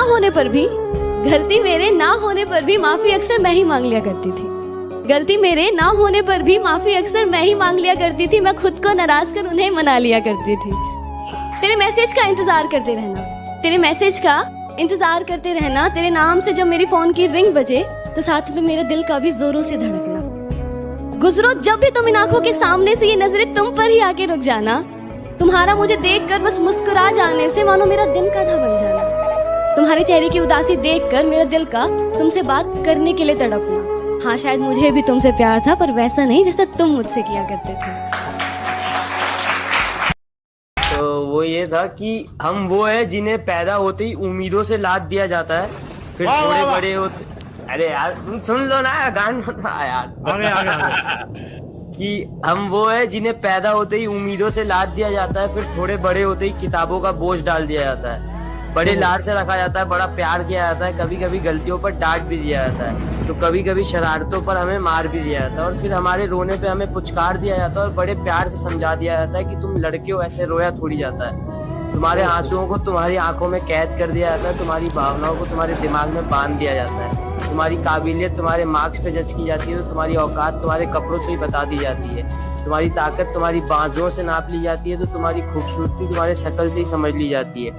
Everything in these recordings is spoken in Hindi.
होने पर भी, गलती मेरे ना होने पर भी माफी अक्सर मैं ही मांग लिया करती थी। गलती मेरे ना होने पर भी माफी अक्सर मैं ही मांग लिया करती थी। मैं खुद को नाराज कर उन्हें मना लिया करती थी। तेरे मैसेज का इंतजार करते रहना, तेरे मैसेज का इंतजार करते रहना। तेरे नाम से जब मेरी फोन की रिंग बजे तो साथ में मेरे दिल का भी जोरों से धड़कना। गुजरो जब भी तुम इन आंखों के सामने से, ये नजरें तुम पर ही आके रुक जाना। तुम्हारा मुझे देखकर बस मुस्कुरा जाने से मानो मेरा दिन का था बन जाना। तुम्हारे चेहरे की उदासी देखकर मेरा दिल का तुमसे बात करने के लिए तड़पना। हाँ, शायद मुझे भी तुमसे प्यार था, पर वैसा नहीं जैसा तुम मुझसे किया करते थे। तो वो ये था कि हम वो है जिन्हें पैदा होते ही उम्मीदों से लाद दिया जाता है, फिर थोड़े बड़े होते। अरे यार तुम सुन लो ना गाना यार। आगे। कि हम वो है जिन्हें पैदा होते ही उम्मीदों से लाद दिया जाता है, फिर थोड़े बड़े होते ही किताबों का बोझ डाल दिया जाता है। बड़े लाड से रखा जाता है, बड़ा प्यार किया जाता है, कभी कभी गलतियों पर डांट भी दिया जाता है, तो कभी कभी शरारतों पर हमें मार भी दिया जाता है, और फिर हमारे रोने पे हमें पुचकार दिया जाता है और बड़े प्यार से समझा दिया जाता है कि तुम लड़के हो, ऐसे रोया थोड़ी जाता है। तुम्हारे आंसुओं को तुम्हारी आंखों में कैद कर दिया जाता है, तुम्हारी भावनाओं को तुम्हारे दिमाग में बांध दिया जाता है, तुम्हारी काबिलियत तुम्हारे मार्क्स पे जज की जाती है, तो तुम्हारी औकात तुम्हारे कपड़ों से ही बता दी जाती है, तुम्हारी ताकत तुम्हारी बाजुओं से नाप ली जाती है, तो तुम्हारी खूबसूरती तुम्हारे शक्ल से ही समझ ली जाती है,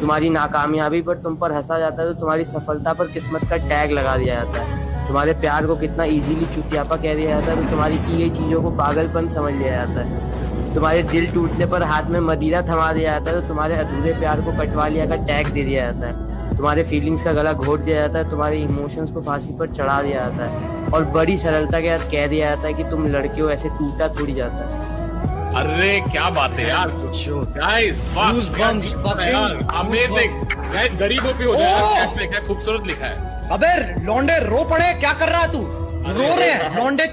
तुम्हारी नाकामयाबी पर तुम पर हंसा जाता है, तो तुम्हारी सफलता पर किस्मत का टैग लगा दिया जाता है, तुम्हारे प्यार को कितना इजीली चुतियापा कह दिया जाता है, तो तुम्हारी की गई चीजों को पागलपन समझ लिया जाता है, तुम्हारे दिल टूटने पर हाथ में मदिरा थमा दिया जाता है, तो तुम्हारे अधूरे प्यार को कटवा लिया का टैग दे दिया जाता है, तुम्हारे फीलिंग्स का गला घोट दिया जाता है, तुम्हारे इमोशंस को फांसी पर चढ़ा दिया जाता है, और बड़ी सरलता के साथ कह दिया जाता है कि तुम लड़के हो, ऐसे टूटा थोड़ी जाता है। अरे क्या बात है यार, गाइस अमेजिंग गाइस, गरीबों पे हो जाए क्या खूबसूरत लिखा है। अबे लौंडे रो पड़े, क्या कर रहा है तू? रो रहे हैं लौंडे।